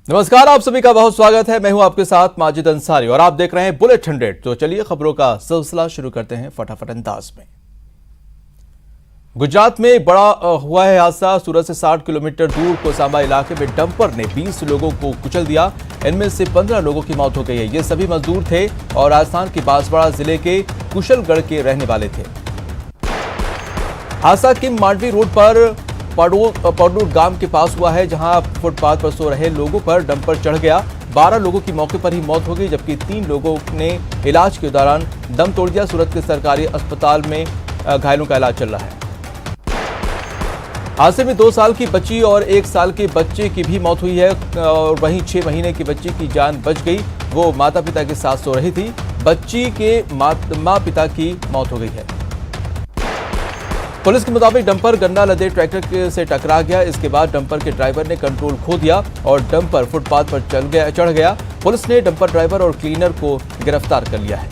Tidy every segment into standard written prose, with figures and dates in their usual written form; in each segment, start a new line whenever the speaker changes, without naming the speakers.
नमस्कार, आप सभी का बहुत स्वागत है। मैं हूं आपके साथ माजिद अंसारी और आप देख रहे हैं बुलेट 100। तो चलिए खबरों का सिलसिला शुरू करते हैं फटाफट अंदाज में। गुजरात में एक बड़ा हुआ है हादसा। सूरत से 60 किलोमीटर दूर कोसांबा इलाके में डंपर ने 20 लोगों को कुचल दिया। इनमें से 15 लोगों की मौत हो गई है। ये सभी मजदूर थे और राजस्थान के बांसवाड़ा जिले के कुशलगढ़ के रहने वाले थे। हादसा किम मांडवी रोड पर पड़ूर गांव के पास हुआ है, जहां फुटपाथ पर सो रहे लोगों पर डंपर चढ़ गया। 12 लोगों की मौके पर ही मौत हो गई, जबकि 3 लोगों ने इलाज के दौरान दम तोड़ दिया। सूरत के सरकारी अस्पताल में घायलों का इलाज चल रहा है। हादसे में 2 साल की बच्ची और 1 साल के बच्चे की भी मौत हुई है और वहीं 6 महीने की बच्ची की जान बच गई। वो माता पिता के साथ सो रही थी। बच्ची के माँ पिता की मौत हो गई है। पुलिस के मुताबिक डंपर गन्ना लदे ट्रैक्टर से टकरा गया। इसके बाद डंपर के ड्राइवर ने कंट्रोल खो दिया और डंपर फुटपाथ पर चढ़ गया। पुलिस ने डंपर ड्राइवर और क्लीनर को गिरफ्तार कर लिया है।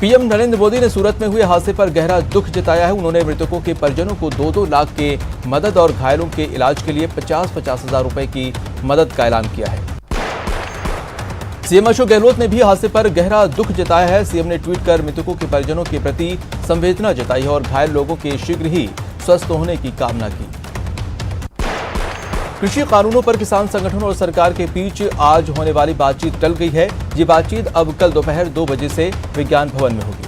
पीएम नरेंद्र मोदी ने सूरत में हुए हादसे पर गहरा दुख जताया है। उन्होंने मृतकों के परिजनों को 2-2 लाख के मदद और घायलों के इलाज के लिए 50-50 हजार रुपए की मदद का ऐलान किया है। सीएम अशोक गहलोत ने भी हादसे पर गहरा दुख जताया है। सीएम ने ट्वीट कर मृतकों के परिजनों के प्रति संवेदना जताई है और घायल लोगों के शीघ्र ही स्वस्थ होने की कामना की। कृषि कानूनों पर किसान संगठनों और सरकार के बीच आज होने वाली बातचीत टल गई है। ये बातचीत अब कल दोपहर 2 बजे से विज्ञान भवन में होगी।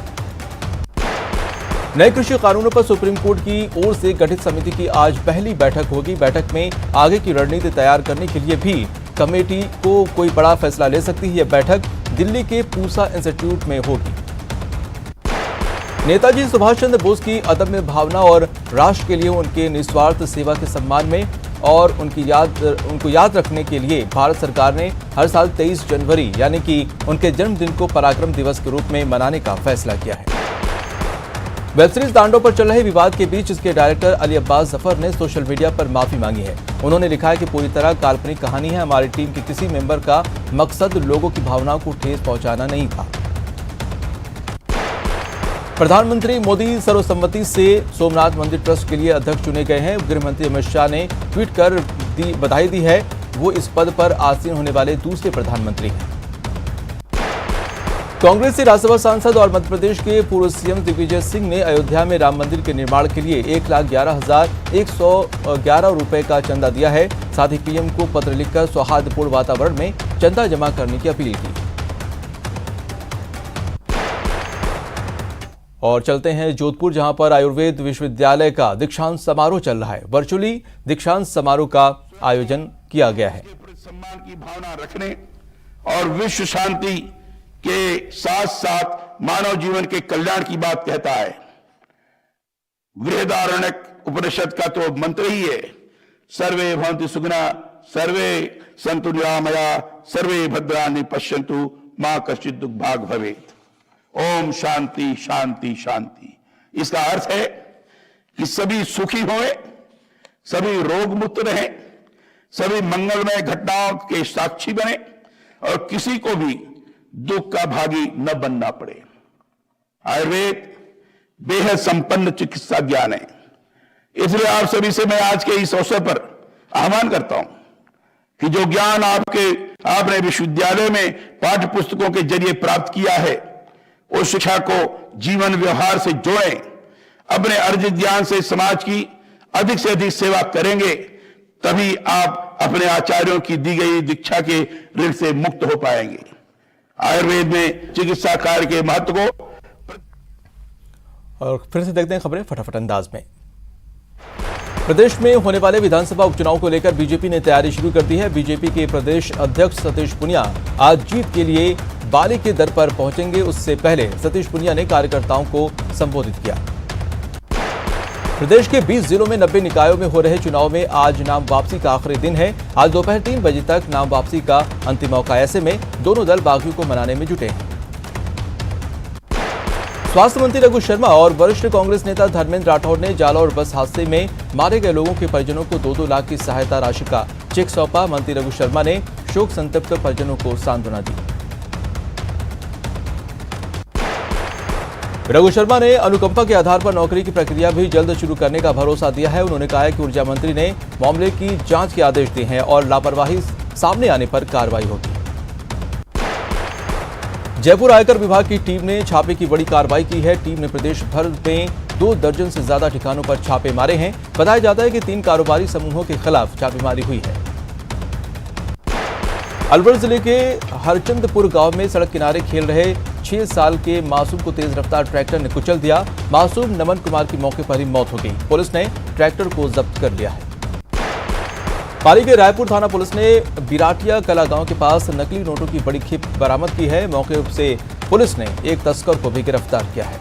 नए कृषि कानूनों पर सुप्रीम कोर्ट की ओर से गठित समिति की आज पहली बैठक होगी। बैठक में आगे की रणनीति तैयार करने के लिए भी कमेटी को कोई बड़ा फैसला ले सकती है। यह बैठक दिल्ली के पूसा इंस्टीट्यूट में होगी। नेताजी सुभाष चंद्र बोस की अदम्य भावना और राष्ट्र के लिए उनके निस्वार्थ सेवा के सम्मान में और उनको याद रखने के लिए भारत सरकार ने हर साल 23 जनवरी यानी कि उनके जन्मदिन को पराक्रम दिवस के रूप में मनाने का फैसला किया है। वेब सीरीज दांडों पर चल रहे विवाद के बीच इसके डायरेक्टर अली अब्बास जफर ने सोशल मीडिया पर माफी मांगी है। उन्होंने लिखा है कि पूरी तरह काल्पनिक कहानी है। हमारी टीम के किसी मेंबर का मकसद लोगों की भावनाओं को ठेस पहुंचाना नहीं था। प्रधानमंत्री मोदी सर्वसम्मति से सोमनाथ मंदिर ट्रस्ट के लिए अध्यक्ष चुने गए हैं। गृह मंत्री अमित शाह ने ट्वीट कर बधाई दी है। वो इस पद पर आसीन होने वाले दूसरे प्रधानमंत्री हैं। कांग्रेस से राज्यसभा सांसद और मध्य प्रदेश के पूर्व सीएम दिग्विजय सिंह ने अयोध्या में राम मंदिर के निर्माण के लिए 1,11,111 रुपए का चंदा दिया है। साथ ही पीएम को पत्र लिखकर सौहार्दपूर्ण वातावरण में चंदा जमा करने की अपील की। और चलते हैं जोधपुर, जहां पर आयुर्वेद विश्वविद्यालय का दीक्षांत समारोह चल रहा है। वर्चुअली दीक्षांत समारोह का आयोजन किया गया है।
सम्मान की भावना रखने और विश्व शांति के साथ साथ मानव जीवन के कल्याण की बात कहता है। बृहदारण्यक उपनिषद का तो मंत्र ही है, सर्वे भवन्तु सुखिनः, सर्वे सन्तु निरामया, सर्वे भद्राणि पश्यन्तु, मा कश्चित् दुःखभाग् भवेत्। ओम शांति शांति शांति। इसका अर्थ है कि सभी सुखी हों, सभी रोग मुक्त रहें, सभी मंगलमय घटनाओं के साक्षी बने और किसी को भी दुख का भागी न बनना पड़े। आयुर्वेद बेहद संपन्न चिकित्सा ज्ञान है। इसलिए आप सभी से मैं आज के इस अवसर पर आह्वान करता हूं कि जो ज्ञान आपने विश्वविद्यालय में पाठ्य पुस्तकों के जरिए प्राप्त किया है, उस शिक्षा को जीवन व्यवहार से जोड़ें। अपने अर्जित ज्ञान से समाज की अधिक से अधिक सेवा करेंगे, तभी आप अपने आचार्यों की दी गई दीक्षा के ऋण से मुक्त हो पाएंगे। आयुर्वेद में चिकित्सा कार्य के महत्व को।
और फिर से देखते हैं खबरें फटाफट अंदाज में। प्रदेश में होने वाले विधानसभा उपचुनाव को लेकर बीजेपी ने तैयारी शुरू कर दी है। बीजेपी के प्रदेश अध्यक्ष सतीश पुनिया आज जीत के लिए बाली के दर पर पहुंचेंगे। उससे पहले सतीश पुनिया ने कार्यकर्ताओं को संबोधित किया। प्रदेश के 20 जिलों में 90 निकायों में हो रहे चुनाव में आज नाम वापसी का आखिरी दिन है। आज दोपहर 3 बजे तक नाम वापसी का अंतिम मौका। ऐसे में दोनों दल बागियों को मनाने में जुटे हैं। स्वास्थ्य मंत्री रघु शर्मा और वरिष्ठ कांग्रेस नेता धर्मेंद्र राठौड़ ने जालौर बस हादसे में मारे गए लोगों के परिजनों को 2-2 लाख की सहायता राशि का चेक सौंपा। मंत्री रघु शर्मा ने शोक संतप्त परिजनों को सांत्वना दी। रघु शर्मा ने अनुकंपा के आधार पर नौकरी की प्रक्रिया भी जल्द शुरू करने का भरोसा दिया है। उन्होंने कहा है कि ऊर्जा मंत्री ने मामले की जांच के आदेश दिए हैं और लापरवाही सामने आने पर कार्रवाई होगी। जयपुर आयकर विभाग की टीम ने छापे की बड़ी कार्रवाई की है। टीम ने प्रदेश भर में 2 दर्जन से ज्यादा ठिकानों पर छापे मारे हैं। बताया जाता है कि 3 कारोबारी समूहों के खिलाफ छापेमारी हुई है। अलवर जिले के हरचंदपुर गांव में सड़क किनारे खेल रहे 6 साल के मासूम को तेज रफ्तार ट्रैक्टर ने कुचल दिया। मासूम नमन कुमार की मौके पर ही मौत हो गई। पुलिस ने ट्रैक्टर को जब्त कर लिया है। पाली के रायपुर थाना पुलिस ने बिराटिया कला गांव के पास नकली नोटों की बड़ी खेप बरामद की है। मौके से पुलिस ने एक तस्कर को भी गिरफ्तार किया है।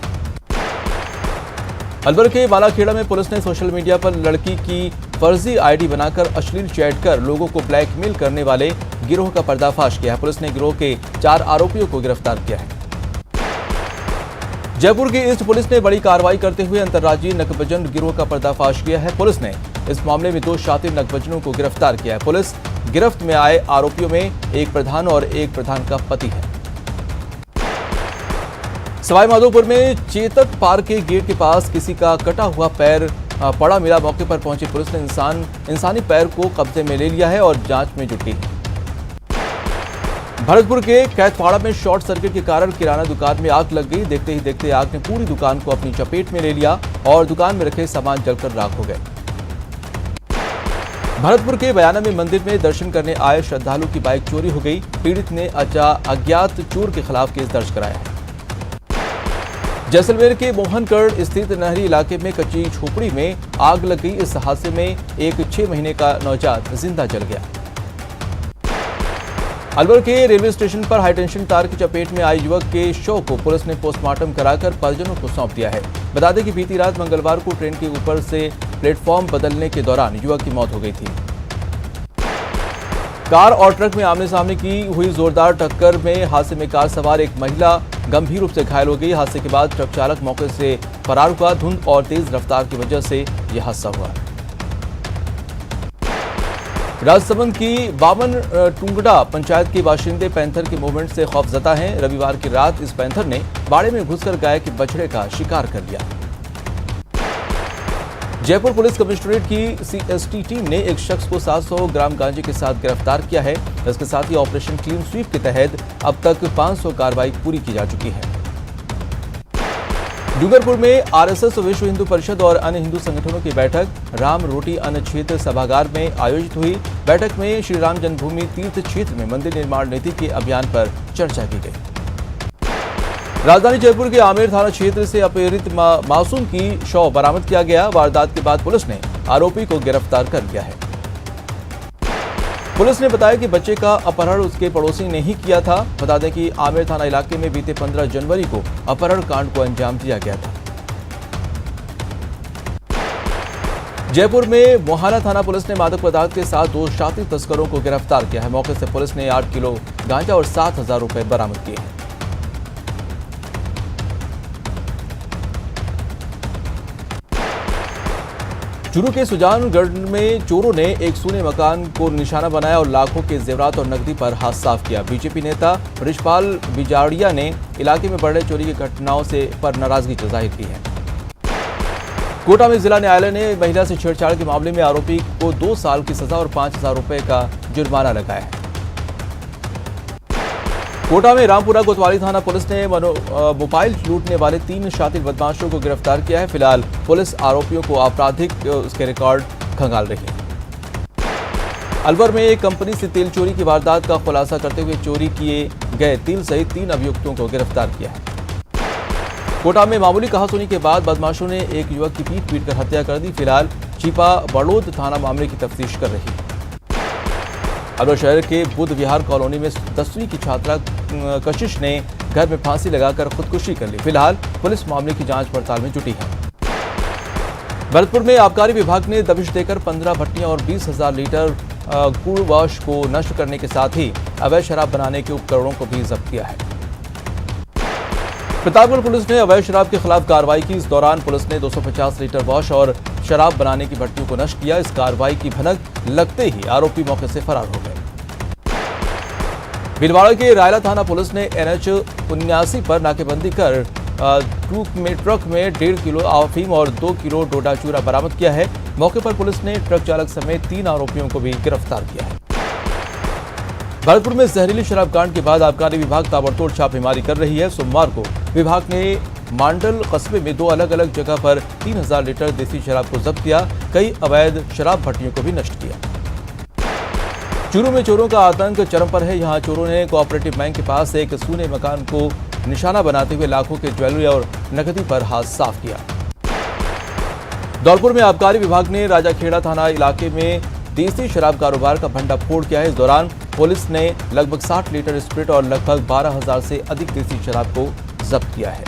अलवर के बालाखेड़ा में पुलिस ने सोशल मीडिया पर लड़की की फर्जी आईडी बनाकर अश्लील चैट कर लोगों को ब्लैकमेल करने वाले गिरोह का पर्दाफाश किया है। पुलिस ने गिरोह के 4 आरोपियों को गिरफ्तार किया है। जयपुर की ईस्ट पुलिस ने बड़ी कार्रवाई करते हुए अंतर्राज्यीय नकबजन गिरोह का पर्दाफाश किया है। पुलिस ने इस मामले में 2 शातिर नकबजनों को गिरफ्तार किया है। पुलिस गिरफ्त में आए आरोपियों में एक प्रधान और एक प्रधान का पति है। सवाईमाधोपुर में चेतक पार्क के गेट के पास किसी का कटा हुआ पैर पड़ा मिला। मौके पर पहुंची पुलिस ने इंसानी पैर को कब्जे में ले लिया है और जांच में जुटी है। भरतपुर के कैथवाड़ा में शॉर्ट सर्किट के कारण किराना दुकान में आग लग गई। देखते ही देखते आग ने पूरी दुकान को अपनी चपेट में ले लिया और दुकान में रखे सामान जलकर राख हो गए। भरतपुर के बयाना में मंदिर में दर्शन करने आए श्रद्धालु की बाइक चोरी हो गई। पीड़ित ने अज्ञात चोर के खिलाफ केस दर्ज कराया है। जैसलमेर के मोहनगढ़ स्थित नहरी इलाके में कच्ची झोपड़ी में आग लग गई। इस हादसे में एक 6 महीने का नवजात जिंदा जल गया। अलवर के रेलवे स्टेशन पर हाईटेंशन तार की चपेट में आए युवक के शव को पुलिस ने पोस्टमार्टम कराकर परिजनों को सौंप दिया है। बता दें कि बीती रात मंगलवार को ट्रेन के ऊपर से प्लेटफॉर्म बदलने के दौरान युवक की मौत हो गई थी। कार और ट्रक में आमने सामने की हुई जोरदार टक्कर में हादसे में कार सवार एक महिला गंभीर रूप से घायल हो गई। हादसे के बाद ट्रक चालक मौके से फरार हुआ। धुंध और तेज रफ्तार की वजह से यह हादसा हुआ। राजसमंद की बावन टुंगड़ा पंचायत के बाशिंदे पैंथर के मूवमेंट से खौफजदा हैं। रविवार की रात इस पैंथर ने बाड़े में घुसकर गाय के बछड़े का शिकार कर लिया। जयपुर पुलिस कमिश्नरेट की सीएसटी टीम ने एक शख्स को 700 ग्राम गांजे के साथ गिरफ्तार किया है। इसके साथ ही ऑपरेशन क्लीन स्वीप के तहत अब तक 500 कार्रवाई पूरी की जा चुकी है। डूंगरपुर में आरएसएस, विश्व हिंदू परिषद और अन्य हिंदू संगठनों की बैठक राम रोटी अन्न क्षेत्र सभागार में आयोजित हुई। बैठक में श्री राम जन्मभूमि तीर्थ क्षेत्र में मंदिर निर्माण नीति के अभियान पर चर्चा की गई। राजधानी जयपुर के आमेर थाना क्षेत्र से अपहृत मासूम की शव बरामद किया गया। वारदात के बाद पुलिस ने आरोपी को गिरफ्तार कर लिया है। पुलिस ने बताया कि बच्चे का अपहरण उसके पड़ोसी ने ही किया था। बता दें कि आमेर थाना इलाके में बीते 15 जनवरी को अपहरण कांड को अंजाम दिया गया था। जयपुर में मोहाना थाना पुलिस ने मादक पदार्थ के साथ 2 शातिर तस्करों को गिरफ्तार किया है। मौके से पुलिस ने 8 किलो गांजा और 7,000 रुपए बरामद किए हैं। चूरू के सुजानगढ़ में चोरों ने एक सूने मकान को निशाना बनाया और लाखों के जेवरात और नकदी पर हाथ साफ किया। बीजेपी नेता बृजपाल बिजाड़िया ने इलाके में बढ़ रहे चोरी की घटनाओं पर नाराजगी जाहिर की है। कोटा में जिला न्यायालय ने महिला से छेड़छाड़ के मामले में आरोपी को 2 साल की सजा और 5,000 रुपए का जुर्माना लगाया है। कोटा में रामपुरा कोतवाली थाना पुलिस ने मोबाइल लूटने वाले 3 शातिर बदमाशों को गिरफ्तार किया है। फिलहाल पुलिस आरोपियों को आपराधिक उसके रिकॉर्ड खंगाल रही है। अलवर में एक कंपनी से तेल चोरी की वारदात का खुलासा करते हुए चोरी किए गए तेल सहित 3 अभियुक्तों को गिरफ्तार किया है। कोटा में मामूली कहासुनी के बाद बदमाशों ने एक युवक की पीट कर हत्या कर दी। फिलहाल छिपा बड़ौद थाना मामले की तफ्तीश कर रही है। अलवर शहर के बुद्ध विहार कॉलोनी में 10वीं की छात्रा कशिश ने घर में फांसी लगाकर खुदकुशी कर ली। फिलहाल पुलिस मामले की जांच पड़ताल में जुटी है। भरतपुर में आबकारी विभाग ने दबिश देकर 15 भट्टियां और 20,000 लीटर कूड़ वॉश को नष्ट करने के साथ ही अवैध शराब बनाने के उपकरणों को भी जब्त किया है। प्रतापगढ़ पुलिस ने अवैध शराब के खिलाफ कार्रवाई की। इस दौरान पुलिस ने 250 लीटर वॉश और शराब बनाने की भट्टियों को नष्ट किया। इस कार्रवाई की भनक लगते ही आरोपी मौके से फरार हो गए। भीलवाड़ा के रायला थाना पुलिस ने NH 79 पर नाकेबंदी कर ट्रक में 1.5 किलो अफीम और 2 किलो डोडा चूरा बरामद किया है। मौके पर पुलिस ने ट्रक चालक समेत 3 आरोपियों को भी गिरफ्तार किया है। भरतपुर में जहरीली शराब कांड के बाद आबकारी विभाग ताबड़तोड़ छापेमारी कर रही है। सोमवार को विभाग ने मांडल कस्बे में 2 अलग अलग जगह पर 3000 लीटर देसी शराब को जब्त किया। कई अवैध शराब भट्टियों को भी नष्ट किया। चूरू में चोरों का आतंक चरम पर है। यहां चोरों ने कोऑपरेटिव बैंक के पास एक सूने मकान को निशाना बनाते हुए लाखों के ज्वेलरी और नकदी पर हाथ साफ किया। धौलपुर में आबकारी विभाग ने राजाखेड़ा थाना इलाके में देसी शराब कारोबार का भंडाफोड़ किया है। इस दौरान पुलिस ने लगभग 60 लीटर स्प्रिट और लगभग 12,000 से अधिक देसी शराब को जब्त किया है।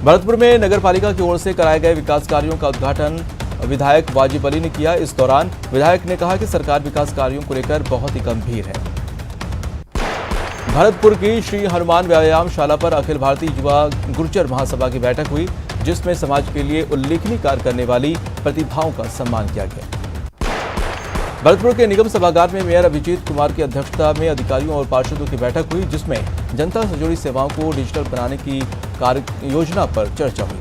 भरतपुर में नगर पालिका की ओर से कराए गए विकास कार्यों का उद्घाटन विधायक वाजिब अली ने किया। इस दौरान विधायक ने कहा कि सरकार विकास कार्यों को लेकर बहुत ही गंभीर है। भरतपुर की श्री हनुमान व्यायामशाला पर अखिल भारतीय युवा गुर्जर महासभा की बैठक हुई, जिसमें समाज के लिए उल्लेखनीय कार्य करने वाली प्रतिभाओं का सम्मान किया गया। भरतपुर के निगम सभागार में मेयर अभिजीत कुमार की अध्यक्षता में अधिकारियों और पार्षदों की बैठक हुई, जिसमें जनता से जुड़ी सेवाओं को डिजिटल बनाने की कार्य योजना पर चर्चा हुई।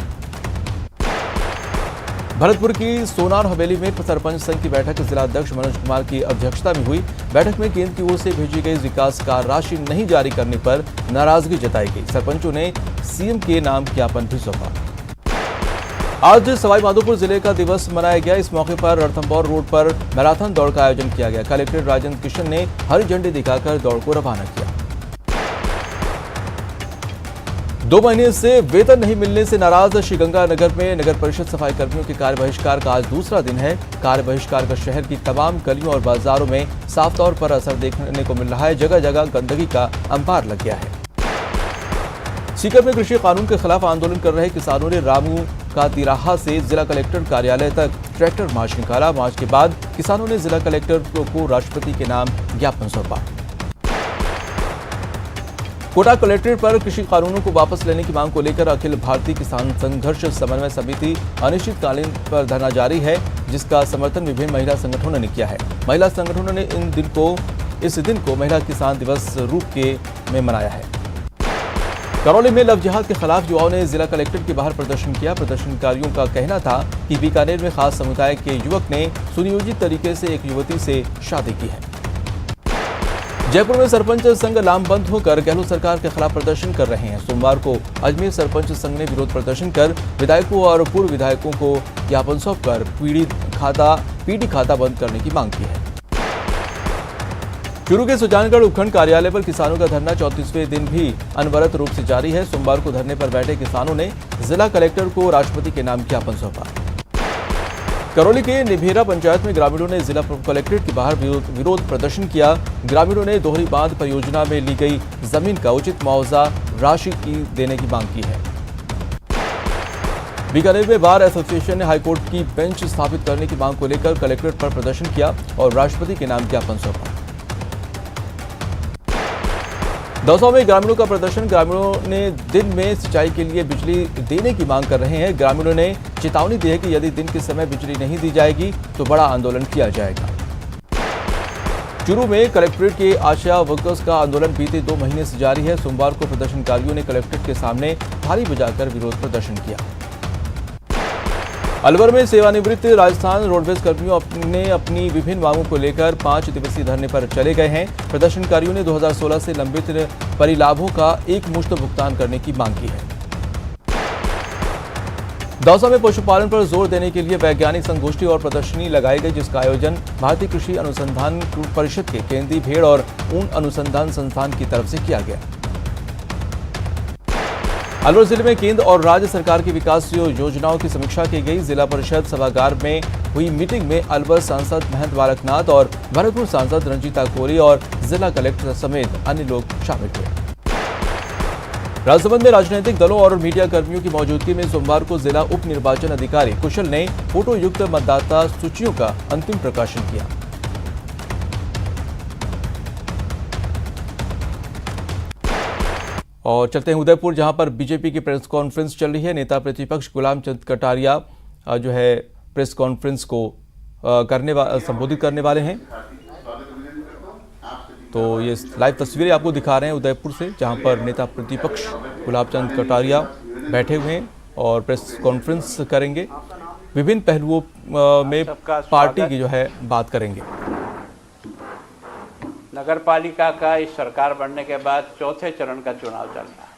भरतपुर की सोनार हवेली में सरपंच संघ की बैठक जिला अध्यक्ष मनोज कुमार की अध्यक्षता में हुई। बैठक में केंद्र की ओर से भेजी गई विकास कार्य राशि नहीं जारी करने पर नाराजगी जताई गई। सरपंचों ने सीएम के नाम ज्ञापन भी सौंपा। आज सवाईमाधोपुर जिले का दिवस मनाया गया। इस मौके पर रणथंभौर रोड पर मैराथन दौड़ का आयोजन किया गया। कलेक्टर राजेंद्र किशन ने हरी झंडी दिखाकर दौड़ को रवाना किया। 2 महीने से वेतन नहीं मिलने से नाराज श्रीगंगानगर में नगर परिषद सफाई कर्मियों के कार्य बहिष्कार का आज दूसरा दिन है। कार्य बहिष्कार का शहर की तमाम गलियों और बाजारों में साफ तौर पर असर देखने को मिल रहा है। जगह जगह गंदगी का अंबार लग गया है। सीकर में कृषि कानून के खिलाफ आंदोलन कर रहे किसानों ने रामू का तिराहा से जिला कलेक्टर कार्यालय तक ट्रैक्टर मार्च निकाला। मार्च के बाद किसानों ने जिला कलेक्टर को राष्ट्रपति के नाम ज्ञापन सौंपा। कोटा कलेक्ट्रेट पर कृषि कानूनों को वापस लेने की मांग को लेकर अखिल भारतीय किसान संघर्ष समन्वय समिति अनिश्चितकालीन पर धरना जारी है, जिसका समर्थन विभिन्न महिला संगठनों ने किया है। महिला संगठनों ने इस दिन को महिला किसान दिवस रूप में मनाया है। करौली में लव जिहाद के खिलाफ युवाओं ने जिला कलेक्ट्रेट के बाहर प्रदर्शन किया। प्रदर्शनकारियों का कहना था कि बीकानेर में खास समुदाय के युवक ने सुनियोजित तरीके से एक युवती से शादी की है। जयपुर में सरपंच संघ लामबंद होकर गहलोत सरकार के खिलाफ प्रदर्शन कर रहे हैं। सोमवार को अजमेर सरपंच संघ ने विरोध प्रदर्शन कर विधायकों और पूर्व विधायकों को ज्ञापन सौंपकर पीडी खाता बंद करने की मांग की है। चूरू के सुजानगढ़ उपखंड कार्यालय पर किसानों का धरना 34वें दिन भी अनवरत रूप से जारी है। सोमवार को धरने पर बैठे किसानों ने जिला कलेक्टर को राष्ट्रपति के नाम ज्ञापन सौंपा। करौली के निभेरा पंचायत में ग्रामीणों ने जिला कलेक्ट्रेट के बाहर विरोध प्रदर्शन किया। ग्रामीणों ने दोहरी बांध परियोजना में ली गई जमीन का उचित मुआवजा राशि देने की मांग की है। बीकानेर में बार एसोसिएशन ने हाईकोर्ट की बेंच स्थापित करने की मांग को लेकर कलेक्ट्रेट पर प्रदर्शन किया और राष्ट्रपति के नाम ज्ञापन सौंपा। दौसा में ग्रामीणों का प्रदर्शन। ग्रामीणों ने दिन में सिंचाई के लिए बिजली देने की मांग कर रहे हैं। ग्रामीणों ने चेतावनी दी है कि यदि दिन के समय बिजली नहीं दी जाएगी तो बड़ा आंदोलन किया जाएगा। चूरू में कलेक्ट्रेट के आशा वर्कर्स का आंदोलन बीते 2 महीने से जारी है। सोमवार को प्रदर्शनकारियों ने कलेक्ट्रेट के सामने थाली बजाकर विरोध प्रदर्शन किया। अलवर में सेवानिवृत्त राजस्थान रोडवेज कर्मियों ने अपनी विभिन्न मांगों को लेकर 5 दिवसीय धरने पर चले गए हैं। प्रदर्शनकारियों ने 2016 से लंबित परिलाभों का एकमुश्त भुगतान करने की मांग की है। दौसा में पशुपालन पर जोर देने के लिए वैज्ञानिक संगोष्ठी और प्रदर्शनी लगाई गई, जिसका आयोजन भारतीय कृषि अनुसंधान परिषद के केंद्रीय भेड़ और ऊन अनुसंधान संस्थान की तरफ से किया गया। अलवर जिले में केंद्र और राज्य सरकार की विकास योजनाओं की समीक्षा की गई। जिला परिषद सभागार में हुई मीटिंग में अलवर सांसद महंत बालकनाथ और भरतपुर सांसद रंजीता कोरी और जिला कलेक्टर समेत अन्य लोग शामिल हुए। राजसमंद में राजनीतिक दलों और मीडिया कर्मियों की मौजूदगी में सोमवार को जिला उप निर्वाचन अधिकारी कुशल ने फोटो युक्त मतदाता सूचियों का अंतिम प्रकाशन किया। और चलते हैं उदयपुर, जहां पर बीजेपी की प्रेस कॉन्फ्रेंस चल रही है। नेता प्रतिपक्ष गुलाम चंद कटारिया जो है प्रेस कॉन्फ्रेंस को संबोधित करने वाले हैं। तो ये लाइव तस्वीरें आपको दिखा रहे हैं उदयपुर से, जहां पर नेता प्रतिपक्ष गुलाब चंद कटारिया बैठे हुए हैं और प्रेस कॉन्फ्रेंस करेंगे। विभिन्न पहलुओं में पार्टी की जो है बात करेंगे।
नगर पालिका का इस सरकार बनने के बाद चौथे चरण का चुनाव चल रहा है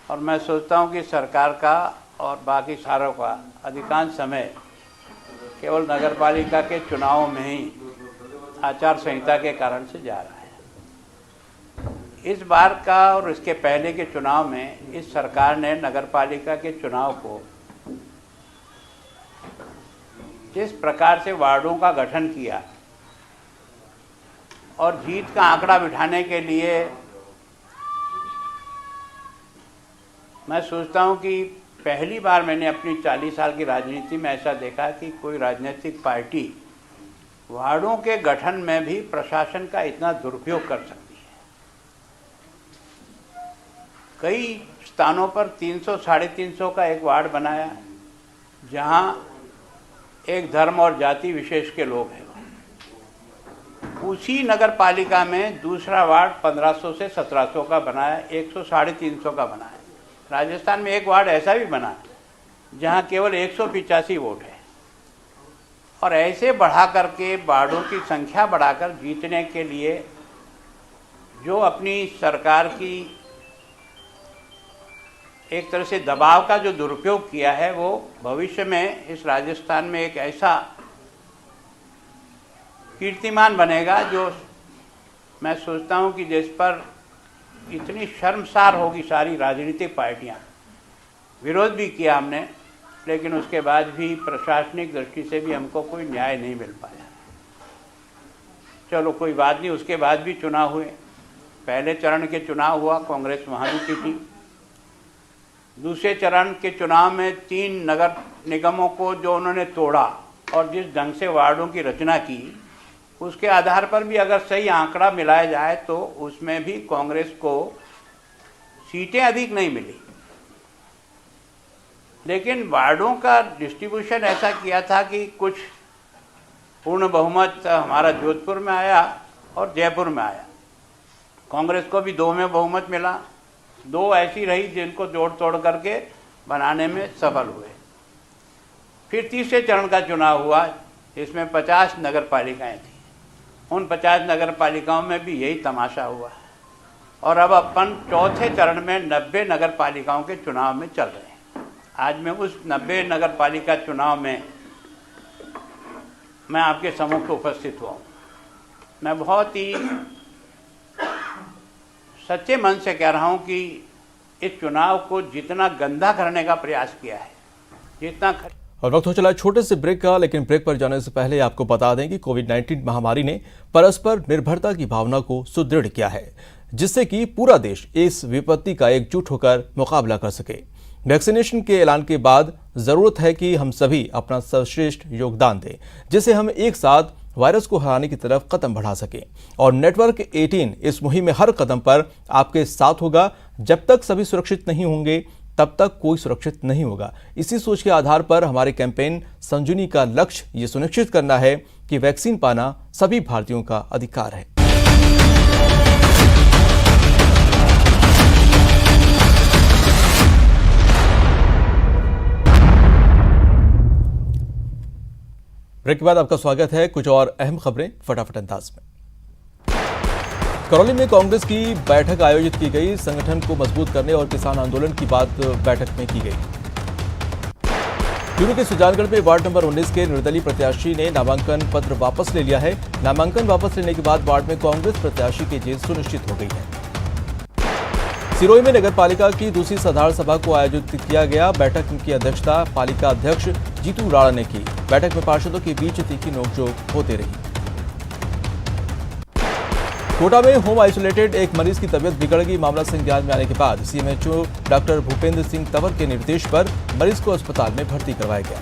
और मैं सोचता हूं कि सरकार का और बाकी सारों का अधिकांश समय केवल नगर पालिका के चुनाव में ही आचार संहिता के कारण से जा रहा है। इस बार का और इसके पहले के चुनाव में इस सरकार ने नगर पालिका के चुनाव को जिस प्रकार से वार्डों का गठन किया और जीत का आंकड़ा बिठाने के लिए मैं सोचता हूं कि पहली बार मैंने अपनी 40 साल की राजनीति में ऐसा देखा कि कोई राजनीतिक पार्टी वार्डों के गठन में भी प्रशासन का इतना दुरुपयोग कर सकती है। कई स्थानों पर 300 साढ़े 300 का एक वार्ड बनाया जहां एक धर्म और जाति विशेष के लोग हैं। उसी नगर पालिका में दूसरा वार्ड 1500 से 1700 का बनाया, 100 साढ़े 300 का बनाया। राजस्थान में एक वार्ड ऐसा भी बना जहां केवल 185 वोट है और ऐसे बढ़ा करके वार्डों की संख्या बढ़ाकर जीतने के लिए जो अपनी सरकार की एक तरह से दबाव का जो दुरुपयोग किया है वो भविष्य में इस राजस्थान में एक ऐसा कीर्तिमान बनेगा जो मैं सोचता हूं कि जिस पर इतनी शर्मसार होगी सारी राजनीतिक पार्टियां। विरोध भी किया हमने, लेकिन उसके बाद भी प्रशासनिक दृष्टि से भी हमको कोई न्याय नहीं मिल पाया। चलो कोई बात नहीं, उसके बाद भी चुनाव हुए। पहले चरण के चुनाव हुआ, कांग्रेस वहाँ भी थी। दूसरे चरण के चुनाव में 3 नगर निगमों को जो उन्होंने तोड़ा और जिस ढंग से वार्डों की रचना की उसके आधार पर भी अगर सही आंकड़ा मिलाया जाए तो उसमें भी कांग्रेस को सीटें अधिक नहीं मिली, लेकिन वार्डों का डिस्ट्रीब्यूशन ऐसा किया था कि कुछ पूर्ण बहुमत हमारा जोधपुर में आया और जयपुर में आया। कांग्रेस को भी 2 में बहुमत मिला, 2 ऐसी रही जिनको जोड़ तोड़ करके बनाने में सफल हुए। फिर तीसरे चरण का चुनाव हुआ, इसमें 50 नगर पालिकाएँ थी। उन 50 नगर पालिकाओं में भी यही तमाशा हुआ और अब अपन चौथे चरण में 90 नगर पालिकाओं के चुनाव में चल रहे हैं। आज मैं उस 90 नगर पालिका चुनाव में मैं आपके सम्मुख उपस्थित हुआ। मैं बहुत ही सच्चे मन से कह रहा हूं कि इस चुनाव को जितना गंदा करने का प्रयास किया है, जितना
और वक्त हो चला छोटे से ब्रेक का, लेकिन ब्रेक पर जाने से पहले आपको बता दें कि कोविड-19 महामारी ने परस्पर निर्भरता की भावना को सुदृढ़ किया है, जिससे कि पूरा देश इस विपत्ति का एकजुट होकर मुकाबला कर सके। वैक्सीनेशन के ऐलान के बाद जरूरत है कि हम सभी अपना सर्वश्रेष्ठ योगदान दें, जिससे हम एक साथ वायरस को हराने की तरफ कदम बढ़ा सकें। और नेटवर्क 18 इस मुहिम में हर कदम पर आपके साथ होगा। जब तक सभी सुरक्षित नहीं होंगे तब तक कोई सुरक्षित नहीं होगा। इसी सोच के आधार पर हमारे कैंपेन संजीवनी का लक्ष्य ये सुनिश्चित करना है कि वैक्सीन पाना सभी भारतीयों का अधिकार है। ब्रेक के बाद आपका स्वागत है। कुछ और अहम खबरें फटाफट अंदाज में। करौली में कांग्रेस की बैठक आयोजित की गई। संगठन को मजबूत करने और किसान आंदोलन की बात बैठक में की गई। चूरू के सुजानगढ़ में वार्ड नंबर 19 के निर्दलीय प्रत्याशी ने नामांकन पत्र वापस ले लिया है। नामांकन वापस लेने के बाद वार्ड में कांग्रेस प्रत्याशी की जीत सुनिश्चित हो गई है। सिरोही में नगर पालिका की दूसरी साधारण सभा को आयोजित किया गया। बैठक की अध्यक्षता पालिका अध्यक्ष जीतू राणा ने की। बैठक में पार्षदों के बीच तीखी नोकझोंक होती रही। कोटा में होम आइसोलेटेड एक मरीज की तबियत बिगड़ गई। मामला संज्ञान में आने के बाद सीएमएचओ डॉक्टर भूपेंद्र सिंह तंवर के निर्देश पर मरीज को अस्पताल में भर्ती करवाया गया।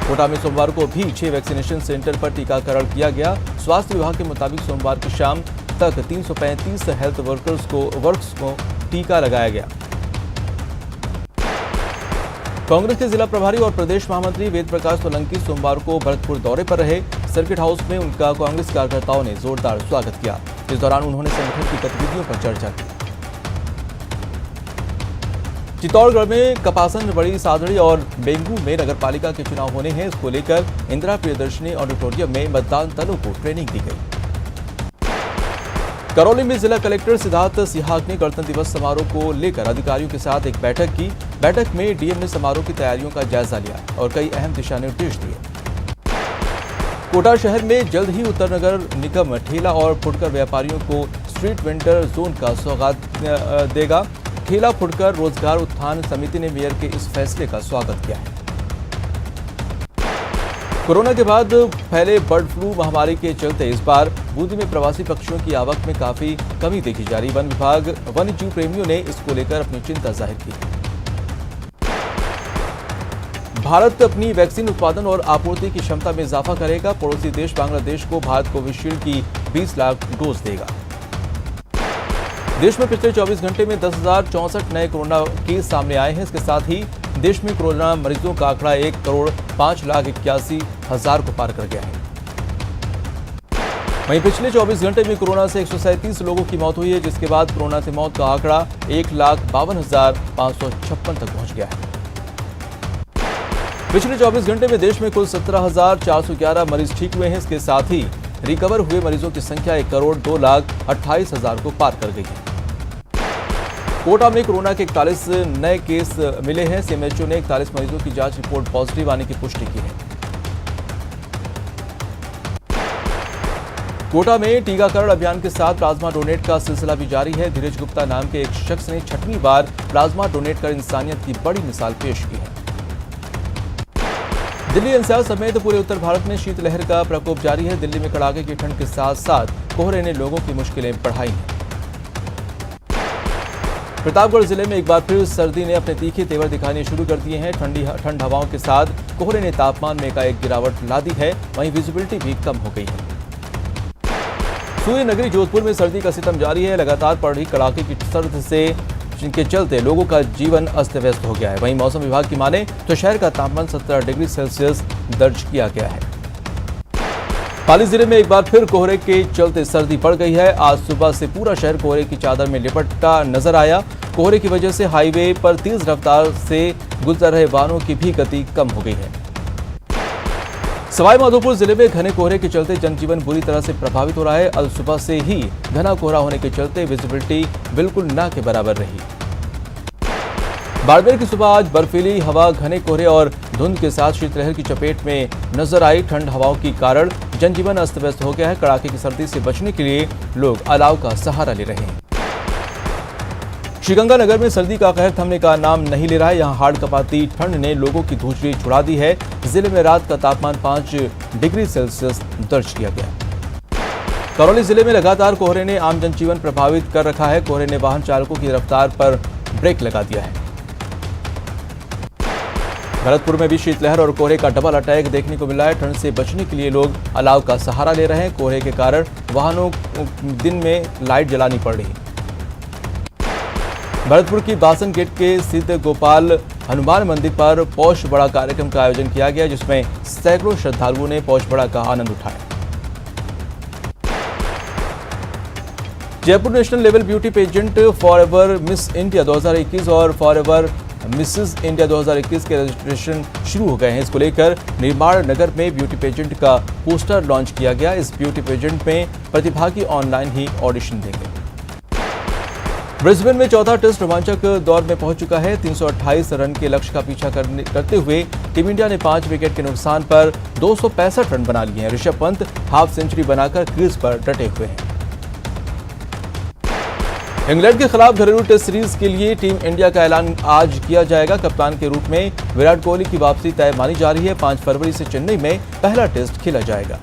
कोटा में सोमवार को भी 6 वैक्सीनेशन सेंटर पर टीकाकरण किया गया। स्वास्थ्य विभाग के मुताबिक सोमवार की शाम तक 335 हेल्थ वर्कर्स को टीका लगाया गया। कांग्रेस के जिला प्रभारी और प्रदेश महामंत्री वेद प्रकाश सोलंकी सोमवार को भरतपुर दौरे पर रहे। सर्किट हाउस में उनका कांग्रेस कार्यकर्ताओं ने जोरदार स्वागत किया। इस दौरान उन्होंने संगठन की गतिविधियों पर चर्चा की। चित्तौड़गढ़ में कपासन, बड़ी सादड़ी और बेंगू में नगरपालिका के चुनाव होने हैं। इसको लेकर इंदिरा प्रियदर्शनी ऑडिटोरियम में मतदान दलों को ट्रेनिंग दी गई। करौली में जिला कलेक्टर सिद्धार्थ सिहाग ने गणतंत्र दिवस समारोह को लेकर अधिकारियों के साथ एक बैठक की। बैठक में डीएम ने समारोह की तैयारियों का जायजा लिया और कई अहम दिशा निर्देश दिए। कोटा शहर में जल्द ही उत्तर नगर निगम ठेला और फुटकर व्यापारियों को स्ट्रीट वेंडर जोन का सौगात देगा। ठेला फुटकर रोजगार उत्थान समिति ने मेयर के इस फैसले का स्वागत किया है। कोरोना के बाद फैले बर्ड फ्लू महामारी के चलते इस बार बूंदी में प्रवासी पक्षियों की आवक में काफी कमी देखी जा रही। वन विभाग वन्य जीव प्रेमियों ने इसको लेकर अपनी चिंता जाहिर की। भारत अपनी वैक्सीन उत्पादन और आपूर्ति की क्षमता में इजाफा करेगा। पड़ोसी देश बांग्लादेश को भारत कोविशील्ड की 20 लाख डोज देगा। देश में पिछले 24 घंटे में 10,064 नए कोरोना केस सामने आए हैं। इसके साथ ही देश में कोरोना मरीजों का आंकड़ा 1,05,81,000 को पार कर गया है। वहीं पिछले 24 घंटे में कोरोना से 137 लोगों की मौत हुई है, जिसके बाद कोरोना से मौत का आंकड़ा 1,52,556 तक पहुंच गया है। पिछले 24 घंटे में देश में कुल 17,411 मरीज ठीक हुए हैं। इसके साथ ही रिकवर हुए मरीजों की संख्या 1,02,28,000 को पार कर गई है। कोटा में कोरोना के 41 नए केस मिले हैं। सीएमएचओ ने 41 मरीजों की जांच रिपोर्ट पॉजिटिव आने की पुष्टि की है। कोटा में टीकाकरण अभियान के साथ प्लाज्मा डोनेट का सिलसिला भी जारी है। धीरज गुप्ता नाम के एक शख्स ने 6वीं बार प्लाज्मा डोनेट कर इंसानियत की बड़ी मिसाल पेश की है। दिल्ली एनसीआर समेत पूरे उत्तर भारत में शीतलहर का प्रकोप जारी है। दिल्ली में कड़ाके की ठंड के साथ साथ कोहरे ने लोगों की मुश्किलें बढ़ाई हैं। प्रतापगढ़ जिले में एक बार फिर सर्दी ने अपने तीखे तेवर दिखाने शुरू कर दिए हैं। ठंड हवाओं के साथ कोहरे ने तापमान में एकाएक गिरावट ला दी है। वहीं विजिबिलिटी भी कम हो गई है। सूर्य नगरी जोधपुर में सर्दी का सितम जारी है। लगातार पड़ रही कड़ाके की सर्द से जिनके चलते लोगों का जीवन अस्त व्यस्त हो गया है। वहीं मौसम विभाग की माने तो शहर का तापमान 17 डिग्री सेल्सियस दर्ज किया गया है। पाली जिले में एक बार फिर कोहरे के चलते सर्दी बढ़ गई है। आज सुबह से पूरा शहर कोहरे की चादर में लिपटा नजर आया। कोहरे की वजह से हाईवे पर तेज रफ्तार से गुजर रहे वाहनों की भी गति कम हो गई है। सवाईमाधोपुर जिले में घने कोहरे के चलते जनजीवन बुरी तरह से प्रभावित हो रहा है। आज सुबह से ही घना कोहरा होने के चलते विजिबिलिटी बिल्कुल ना के बराबर रही। बाड़मेर की सुबह आज बर्फीली हवा, घने कोहरे और धुंध के साथ शीतलहर की चपेट में नजर आई। ठंड हवाओं के कारण जनजीवन अस्त व्यस्त हो गया है। कड़ाके की सर्दी से बचने के लिए लोग अलाव का सहारा ले रहे हैं। श्रीगंगानगर में सर्दी का कहर थमने का नाम नहीं ले रहा है। यहां हाड़ कपाती ठंड ने लोगों की धूसरी छुड़ा दी है। जिले में रात का तापमान 5 डिग्री सेल्सियस दर्ज किया गया। करौली जिले में लगातार कोहरे ने आम जनजीवन प्रभावित कर रखा है। कोहरे ने वाहन चालकों की रफ्तार पर ब्रेक लगा दिया है। भरतपुर में भी शीतलहर और कोहरे का डबल अटैक देखने को मिला है। ठंड से बचने के लिए लोग अलाव का सहारा ले रहे हैं। कोहरे के कारण वाहनों दिन में लाइट जलानी पड़ रही। भरतपुर की बासन गेट के सिद्ध गोपाल हनुमान मंदिर पर पौष बड़ा कार्यक्रम का आयोजन किया गया, जिसमें सैकड़ों श्रद्धालुओं ने पौष बड़ा का आनंद उठाया। Jaipur national level beauty pageant forever miss India 2021 और फॉरएवर मिसेस इंडिया 2021 के रजिस्ट्रेशन शुरू हो गए हैं। इसको लेकर निर्माण नगर में ब्यूटी पेजेंट का पोस्टर लॉन्च किया गया। इस ब्यूटी पेजेंट में प्रतिभागी ऑनलाइन ही ऑडिशन देंगे। ब्रिस्बेन में चौथा टेस्ट रोमांचक दौर में पहुंच चुका है। 328 रन के लक्ष्य का पीछा करते हुए टीम इंडिया ने 5 विकेट के नुकसान पर 265 रन बना लिए हैं। ऋषभ पंत हाफ सेंचुरी बनाकर क्रीज पर डटे हुए हैं। इंग्लैंड के खिलाफ घरेलू टेस्ट सीरीज के लिए टीम इंडिया का ऐलान आज किया जाएगा। कप्तान के रूप में विराट कोहली की वापसी तय मानी जा रही है। 5 फरवरी से चेन्नई में पहला टेस्ट खेला जाएगा।